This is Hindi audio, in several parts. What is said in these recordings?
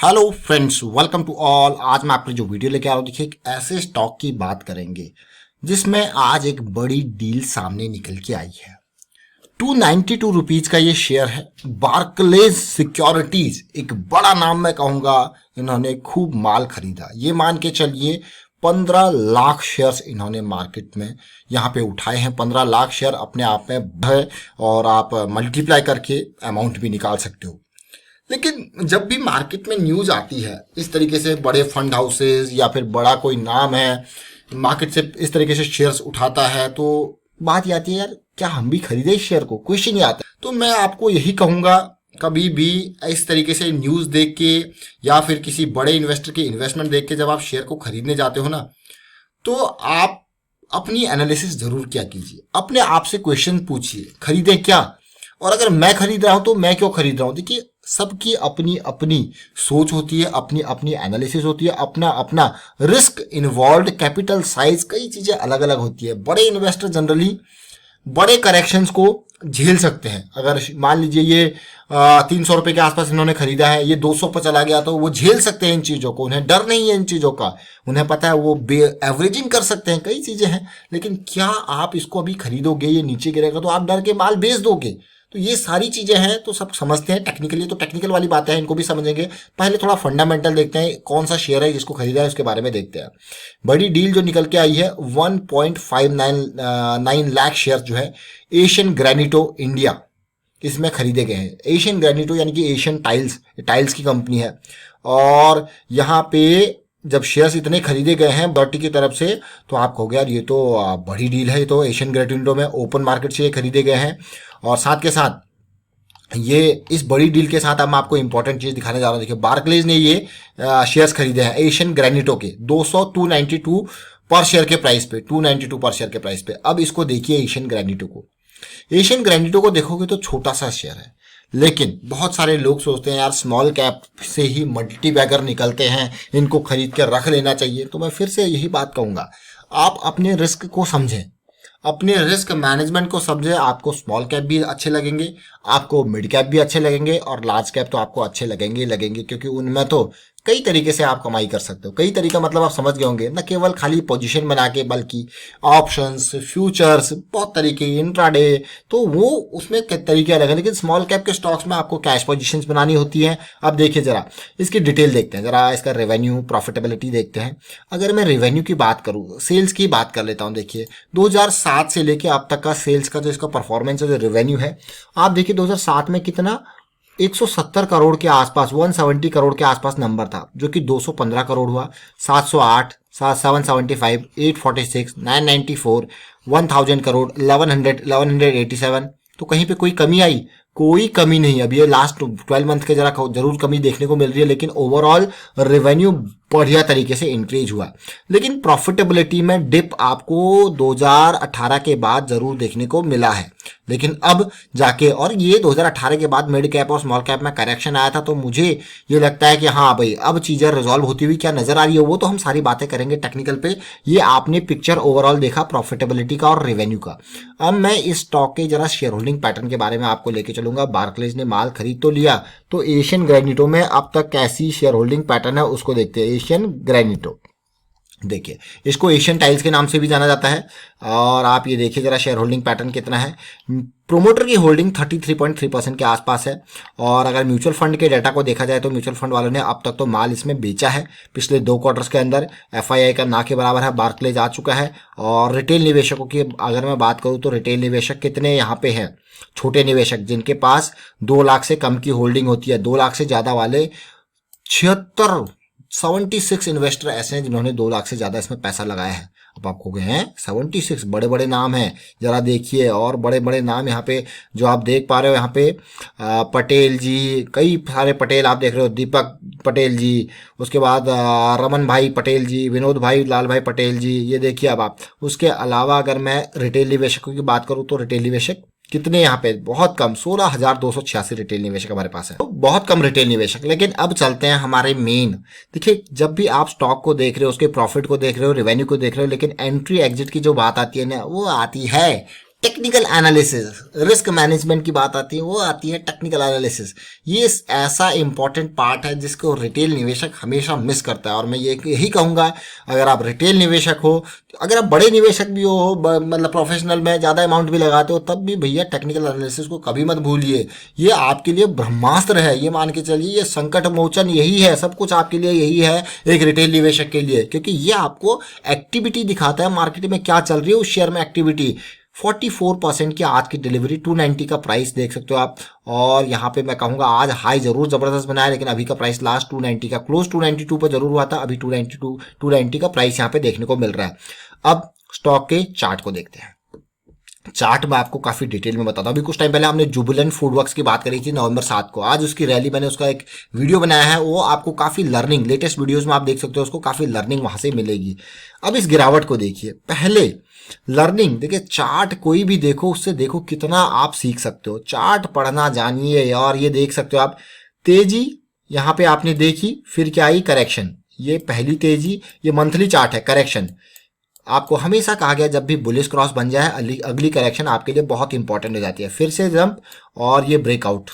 Hello friends, welcome to all. आज मैं आपके जो वीडियो लेके आ रहा हूँ, देखिए एक ऐसे स्टॉक की बात करेंगे जिसमें आज एक बड़ी डील सामने निकल के आई है। 292 रुपीज का ये शेयर है। बार्कलेज सिक्योरिटीज, एक बड़ा नाम मैं कहूंगा, इन्होंने खूब माल खरीदा। ये मान के चलिए 15 लाख शेयर्स इन्होंने मार्केट में यहाँ पे उठाए हैं। 15 लाख शेयर अपने आप में है और आप मल्टीप्लाई करके अमाउंट भी निकाल सकते हो। लेकिन जब भी मार्केट में न्यूज आती है इस तरीके से, बड़े फंड हाउसेज या फिर बड़ा कोई नाम है मार्केट से इस तरीके से शेयर्स उठाता है, तो बात ये आती है, यार क्या हम भी खरीदे इस शेयर को? क्वेश्चन ही आता है। तो मैं आपको यही कहूंगा, कभी भी इस तरीके से न्यूज देख के या फिर किसी बड़े इन्वेस्टर की इन्वेस्टमेंट देख के जब आप शेयर को खरीदने जाते हो ना, तो आप अपनी एनालिसिस जरूर किया कीजिए। अपने आप से क्वेश्चन पूछिए, खरीदें क्या, और अगर मैं खरीद रहा हूं तो मैं क्यों खरीद रहा हूं। देखिए, सबकी अपनी अपनी सोच होती है, अपनी अपनी एनालिसिस होती है, अपना अपना रिस्क इन्वॉल्व, कैपिटल साइज, कई चीजें अलग अलग होती है। बड़े इन्वेस्टर जनरली बड़े करेक्शंस को झेल सकते हैं। अगर मान लीजिए ये 300 रुपए के आसपास इन्होंने खरीदा है, ये 200 पर चला गया, तो वो झेल सकते हैं इन चीजों को। उन्हें डर नहीं है इन चीजों का, उन्हें पता है वो एवरेजिंग कर सकते हैं, कई चीजें हैं। लेकिन क्या आप इसको अभी खरीदोगे, ये नीचे गिरेगा तो आप डर के माल बेच दोगे? तो ये सारी चीजें हैं, तो सब समझते हैं टेक्निकली। तो टेक्निकल वाली बातें हैं, इनको भी समझेंगे। पहले थोड़ा फंडामेंटल देखते हैं, कौन सा शेयर है जिसको खरीदा है उसके बारे में देखते हैं। बड़ी डील जो निकल के आई है, 1.59 लाख शेयर जो है एशियन ग्रेनिटो इंडिया, इसमें खरीदे गए हैं। एशियन ग्रेनिटो यानी कि एशियन टाइल्स की कंपनी है। और यहाँ पे जब शेयर्स इतने खरीदे गए हैं बॉटी की तरफ से, तो आप कहोगे यार ये तो बड़ी डील है। ये तो एशियन ग्रेनिटो में ओपन मार्केट से ये खरीदे गए हैं। और साथ के साथ ये इस बड़ी डील के साथ हम आपको इंपॉर्टेंट चीज दिखाने जा रहा हूं। देखिए, बार्कलेज ने ये शेयर्स खरीदे हैं एशियन ग्रेनिटो के 292 पर शेयर के प्राइस पे, 292 पर शेयर के प्राइस पे। अब इसको देखिए, एशियन ग्रेनिटो को, एशियन ग्रेनिटो को देखोगे तो छोटा सा शेयर है, लेकिन बहुत सारे लोग सोचते हैं यार स्मॉल कैप से ही मल्टी बैगर निकलते हैं, इनको खरीद के रख लेना चाहिए। तो मैं फिर से यही बात कहूंगा, आप अपने रिस्क को समझें, अपने रिस्क मैनेजमेंट को समझे। आपको स्मॉल कैप भी अच्छे लगेंगे, आपको मिड कैप भी अच्छे लगेंगे, और लार्ज कैप तो आपको अच्छे लगेंगे, क्योंकि उनमें तो कई तरीके से आप कमाई कर सकते हो। कई तरीका मतलब आप समझ गए होंगे, न केवल खाली पोजीशन बना के, बल्कि ऑप्शंस, फ्यूचर्स, बहुत तरीके, इंट्राडे, तो वो उसमें तरीके अलग है। लेकिन स्मॉल कैप के स्टॉक्स में आपको कैश पोजीशंस बनानी होती है। अब देखिए जरा इसकी डिटेल देखते हैं, जरा इसका रेवेन्यू, प्रॉफिटेबिलिटी देखते हैं। अगर मैं रेवेन्यू की बात करूं, सेल्स की बात कर लेता हूं। देखिए 2007 से लेके अब तक का सेल्स का जो इसका परफॉर्मेंस है, जो रेवेन्यू है, आप देखिए 2007 में कितना 170 करोड़ के आसपास, 170 करोड़ के आसपास नंबर था, जो कि 215 करोड़ हुआ, 708, 775, 846, 994, 1000 करोड़, 1187। तो कहीं पे कोई कमी आई? कोई कमी नहीं। अब ये लास्ट 12 मंथ के जरा जरूर कमी देखने को मिल रही है, लेकिन ओवरऑल रेवेन्यू बढ़िया तरीके से इंक्रीज हुआ। लेकिन प्रॉफिटेबिलिटी में डिप आपको 2018 के बाद जरूर देखने को मिला है। लेकिन अब जाके, और ये 2018 के बाद मिड कैप और स्मॉल कैप में करेक्शन आया था, तो मुझे ये लगता है कि हाँ भाई अब चीजें रिजॉल्व होती हुई क्या नजर आ रही है, वो तो हम सारी बातें करेंगे टेक्निकल पे। ये आपने पिक्चर ओवरऑल देखा प्रॉफिटेबिलिटी का और रेवेन्यू का। अब मैं इस स्टॉक के जरा शेयर होल्डिंग पैटर्न के बारे में आपको लेके चलूंगा। बार्कलेज ने माल खरीद तो लिया, तो एशियन ग्रेनिटो में अब तक कैसी शेयर होल्डिंग पैटर्न है उसको देखते हैं। एशियन ग्रेनिटो, देखिए इसको एशियन टाइल्स के नाम से भी जाना जाता है। और आप ये देखिए जरा शेयर होल्डिंग पैटर्न कितना है। प्रोमोटर की होल्डिंग 33.3% के आसपास है। और अगर म्यूचुअल फंड के डाटा को देखा जाए तो म्यूचुअल फंड वालों ने अब तक तो माल इसमें बेचा है पिछले 2 क्वार्टर्स के अंदर। एफआईआई का ना के बराबर है बार्कलेज आ चुका है। और रिटेल निवेशकों की अगर मैं बात करूं तो रिटेल निवेशक कितने यहाँ पे हैं? छोटे निवेशक जिनके पास 2 लाख से कम की होल्डिंग होती है, 2 लाख से ज्यादा वाले 76 इन्वेस्टर ऐसे हैं जिन्होंने 2 लाख से ज्यादा इसमें पैसा लगाया है। अब आपको गए हैं 76 बड़े बड़े नाम हैं, जरा देखिए। और बड़े बड़े नाम यहाँ पे जो आप देख पा रहे हो, यहाँ पे पटेल जी, कई सारे पटेल आप देख रहे हो, दीपक पटेल जी, उसके बाद रमन भाई पटेल जी, विनोद भाई, लाल भाई पटेल जी, ये देखिए। अब आप उसके अलावा अगर मैं रिटेल निवेशकों की बात करूं तो रिटेल निवेशक कितने यहाँ पे? बहुत कम, 16,286 रिटेल निवेशक हमारे पास है, तो बहुत कम रिटेल निवेशक। लेकिन अब चलते हैं हमारे मेन। देखिए जब भी आप स्टॉक को देख रहे हो, उसके प्रॉफिट को देख रहे हो, रेवेन्यू को देख रहे हो, लेकिन एंट्री एग्जिट की जो बात आती है ना, वो आती है टेक्निकल एनालिसिस, रिस्क मैनेजमेंट की बात आती है, वो आती है टेक्निकल एनालिसिस। ये ऐसा इंपॉर्टेंट पार्ट है जिसको रिटेल निवेशक हमेशा मिस करता है। और मैं यही कहूँगा, अगर आप रिटेल निवेशक हो, अगर आप बड़े निवेशक भी हो, मतलब प्रोफेशनल में ज़्यादा अमाउंट भी लगाते हो, तब भी भैया टेक्निकल एनालिसिस को कभी मत भूलिए। ये आपके लिए ब्रह्मास्त्र है, ये मान के चलिए, ये संकट मोचन यही है, सब कुछ आपके लिए यही है एक रिटेल निवेशक के लिए, क्योंकि ये आपको एक्टिविटी दिखाता है मार्केट में क्या चल रही है, उस शेयर में एक्टिविटी। 44% की आज की डिलीवरी, 290 का प्राइस देख सकते हो आप। और यहाँ पे मैं कहूँगा आज हाई जरूर जबरदस्त बनाया, लेकिन अभी का प्राइस लास्ट 290 का क्लोज 292 पर जरूर हुआ था, अभी 290 का प्राइस यहाँ पे देखने को मिल रहा है। अब स्टॉक के चार्ट को देखते हैं। चार्ट में आपको काफी डिटेल में बताता हूं। अभी कुछ टाइम पहले हमने जुबिलेंट फूडवर्क्स की बात करी थी नवंबर 7 को, आज उसकी रैली, मैंने उसका एक वीडियो बनाया है, वो आपको काफी लर्निंग, लेटेस्ट वीडियोस में आप देख सकते हो, उसको काफी लर्निंग वहां से मिलेगी। अब इस गिरावट को देखिए, पहले लर्निंग देखिए, चार्ट कोई भी देखो, उससे देखो कितना आप सीख सकते हो। चार्ट पढ़ना जानिए यार, ये देख सकते हो आप, तेजी यहाँ पे आपने देखी, फिर क्या आई, करेक्शन, ये पहली तेजी, ये मंथली चार्ट है, करेक्शन। आपको हमेशा कहा गया जब भी बुलिश क्रॉस बन जाए, अगली करेक्शन आपके लिए बहुत इंपॉर्टेंट हो जाती है। फिर से जंप और ये ब्रेकआउट,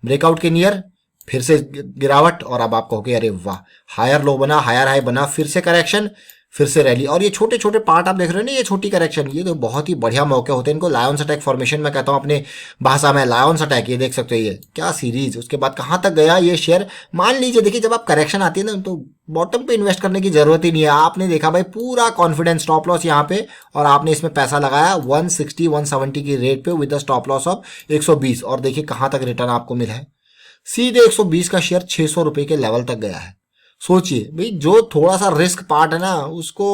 ब्रेकआउट के नियर फिर से गिरावट, और अब आप कहोगे अरे वाह, हायर लो बना, हायर हाई बना, फिर से करेक्शन, फिर से रैली। और ये छोटे छोटे पार्ट आप देख रहे हो ना, ये छोटी करेक्शन, ये तो बहुत ही बढ़िया मौके होते हैं, इनको लायंस अटैक फॉर्मेशन में कहता हूं अपने भाषा में, लायंस अटैक। ये देख सकते हो, ये क्या सीरीज, उसके बाद कहां तक गया ये शेयर। मान लीजिए, देखिए जब आप करेक्शन आती है ना, तो बॉटम पे इन्वेस्ट करने की जरूरत ही नहीं है। आपने देखा भाई पूरा कॉन्फिडेंस, स्टॉप लॉस यहाँ पे, और आपने इसमें पैसा लगाया 160 170 की रेट पे विद स्टॉप लॉस ऑफ 120, और देखिए कहां तक रिटर्न आपको मिला है, सीधे 120 का शेयर 600 रुपए के लेवल तक गया है। सोचिए भाई, जो थोड़ा सा रिस्क पार्ट है ना, उसको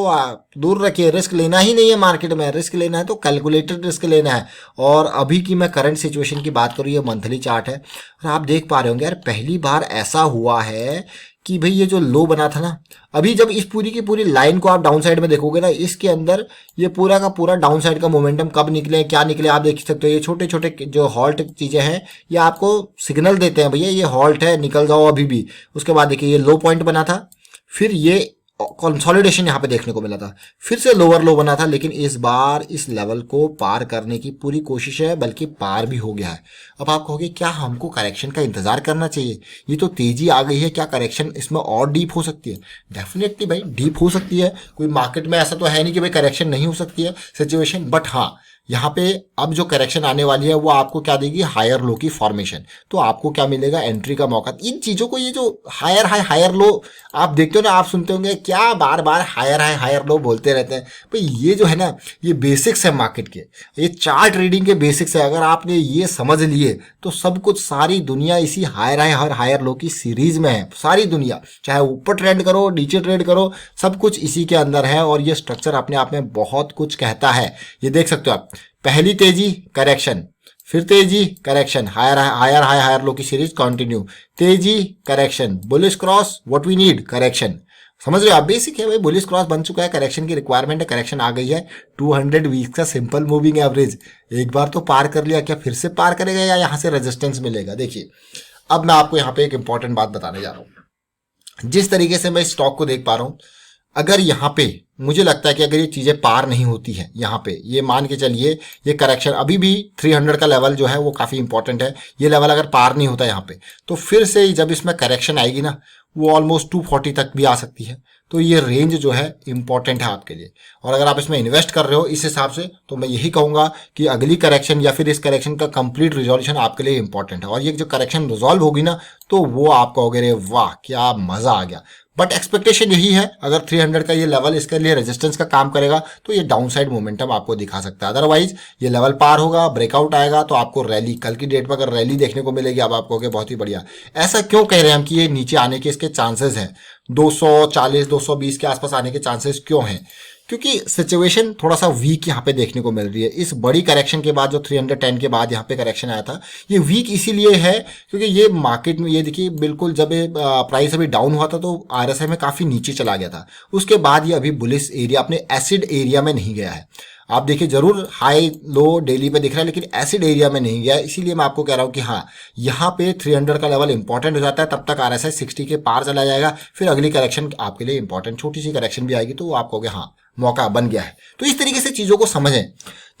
दूर रखिए। रिस्क लेना ही नहीं है मार्केट में, रिस्क लेना है तो कैलकुलेटेड रिस्क लेना है। और अभी की मैं करंट सिचुएशन की बात करूँ, ये मंथली चार्ट है, और आप देख पा रहे होंगे यार, पहली बार ऐसा हुआ है कि भाई ये जो लो बना था ना, अभी जब इस पूरी की पूरी लाइन को आप डाउन साइड में देखोगे ना, इसके अंदर ये पूरा का पूरा डाउन साइड का मोमेंटम कब निकले, क्या निकले, आप देख सकते हो। ये छोटे छोटे जो हॉल्ट चीजें हैं, ये आपको सिग्नल देते हैं, भैया ये हॉल्ट है, निकल जाओ अभी भी। उसके बाद देखिए ये लो पॉइंट बना था, फिर ये कंसोलिडेशन यहाँ पे देखने को मिला था, फिर से लोअर लो बना था, लेकिन इस बार इस लेवल को पार करने की पूरी कोशिश है, बल्कि पार भी हो गया है। अब आप कहोगे क्या हमको करेक्शन का इंतजार करना चाहिए, ये तो तेजी आ गई है, क्या करेक्शन इसमें और डीप हो सकती है? डेफिनेटली भाई डीप हो सकती है, कोई मार्केट में ऐसा तो है नहीं कि भाई करेक्शन नहीं हो सकती है सिचुएशन, बट हाँ यहाँ पे अब जो करेक्शन आने वाली है वो आपको क्या देगी, हायर लो की फॉर्मेशन। तो आपको क्या मिलेगा, एंट्री का मौका। इन चीजों को, ये जो हायर हाई हायर लो आप देखते हो ना, आप सुनते होंगे क्या बार बार हायर हाई हायर लो बोलते रहते हैं, भाई ये जो है ना, ये बेसिक्स है मार्केट के, ये चार्ट रीडिंग के बेसिक्स है। अगर आपने ये समझ लिए तो सब कुछ, सारी दुनिया इसी हायर हाई और हायर लो की सीरीज में है। सारी दुनिया, चाहे ऊपर ट्रेड करो नीचे ट्रेड करो, सब कुछ इसी के अंदर है, और ये स्ट्रक्चर अपने आप में बहुत कुछ कहता है। ये देख सकते हो आप, पहली तेजी करेक्शन, फिर तेजी correction, higher higher high higher low की सीरीज कंटिन्यू, तेजी correction, bullish cross, what we need, correction. समझ रहे हो आप, बेसिक है भाई, बुलिश क्रॉस बन चुका है, करेक्शन की रिक्वायरमेंट है, करेक्शन आ गई है। 200 वीक्स का सिंपल मूविंग एवरेज एक बार तो पार कर लिया, क्या फिर से पार करेगा या यहां से रेजिस्टेंस मिलेगा? देखिए अब मैं आपको यहाँ पे एक इंपॉर्टेंट बात बताने जा रहा हूं। जिस तरीके से मैं स्टॉक को देख पा रहा हूं, अगर यहाँ पे मुझे लगता है कि अगर ये चीजें पार नहीं होती है, यहाँ पे ये मान के चलिए ये करेक्शन, अभी भी 300 का लेवल जो है वो काफी इंपॉर्टेंट है, ये लेवल अगर पार नहीं होता यहाँ पे, तो फिर से जब इसमें करेक्शन आएगी ना, वो ऑलमोस्ट 240 तक भी आ सकती है। तो ये रेंज जो है इंपॉर्टेंट है आपके लिए, और अगर आप इसमें इन्वेस्ट कर रहे हो इस हिसाब से, तो मैं यही कहूंगा कि अगली करेक्शन या फिर इस करेक्शन का कंप्लीट रिजोल्यूशन आपके लिए इंपॉर्टेंट है। और ये जो करेक्शन रिजॉल्व होगी ना, तो वो आप कहोगे रे वाह क्या मजा आ गया। बट एक्सपेक्टेशन यही है, अगर 300 का ये लेवल इसके लिए रेजिस्टेंस का काम करेगा तो ये डाउनसाइड मोमेंटम आपको दिखा सकता है। अदरवाइज ये लेवल पार होगा, ब्रेकआउट आएगा, तो आपको रैली, कल की डेट पर अगर रैली देखने को मिलेगी, अब आप कहोगे बहुत ही बढ़िया। ऐसा क्यों कह रहे हैं हम कि ये नीचे आने के इसके चांसेस हैं, 240 220 के आसपास आने के चांसेस क्यों हैं? क्योंकि सिचुएशन थोड़ा सा वीक यहाँ पे देखने को मिल रही है। इस बड़ी करेक्शन के बाद जो 310 के बाद यहाँ पे करेक्शन आया था, ये वीक इसीलिए है क्योंकि ये मार्केट में, ये देखिए बिल्कुल जब प्राइस अभी डाउन हुआ था तो आरएसआई में काफी नीचे चला गया था, उसके बाद ये अभी बुलिश एरिया, अपने एसिड एरिया में नहीं गया है। आप देखिए जरूर हाई लो डेली पे दिख रहा है, लेकिन एसिड एरिया में नहीं गया, इसीलिए मैं आपको कह रहा हूं कि हाँ यहाँ पे 300 का लेवल इंपॉर्टेंट हो जाता है। तब तक आरएसआई 60 के पार चला जाएगा, फिर अगली करेक्शन आपके लिए इंपॉर्टेंट, छोटी सी करेक्शन भी आएगी तो आप कहोगे हाँ मौका बन गया है। तो इस तरीके से चीज़ों को समझें।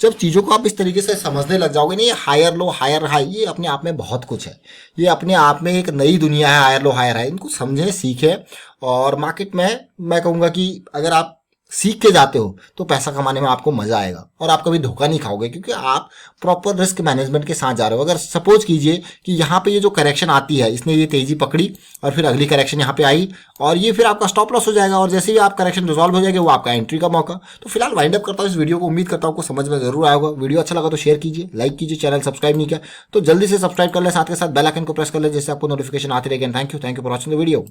जब चीज़ों को आप इस तरीके से समझने लग जाओगे ना, ये हायर लो हायर हाई, ये अपने आप में बहुत कुछ है। ये अपने आप में एक नई दुनिया है, हायर लो हायर हाई। इनको समझें, सीखें, और मार्केट में मैं कहूँगा कि अगर आप सीख के जाते हो तो पैसा कमाने में आपको मजा आएगा और आप कभी धोखा नहीं खाओगे, क्योंकि आप प्रॉपर रिस्क मैनेजमेंट के साथ जा रहे हो। अगर सपोज कीजिए कि यहाँ पे ये जो करेक्शन आती है, इसने ये तेजी पकड़ी और फिर अगली करेक्शन यहाँ पे आई और ये फिर आपका स्टॉप लॉस हो जाएगा, और जैसे ही आप करेक्शन रिजॉल्व हो जाएगा वो आपका एंट्री का मौका। तो फिलहाल वाइंड अप करता हूँ इस वीडियो को। उम्मीद करता हूँ आपको समझ में जरूर आएगा। वीडियो अच्छा लगा तो शेयर कीजिए, लाइक कीजिए, चैनल सब्सक्राइब नहीं किया तो जल्दी से सब्सक्राइब कर ले, साथ के साथ बेल आइकन को प्रेस कर ले, जिससे आपको नोटिफिकेशन आती रहेगी। Thank you for watching the video.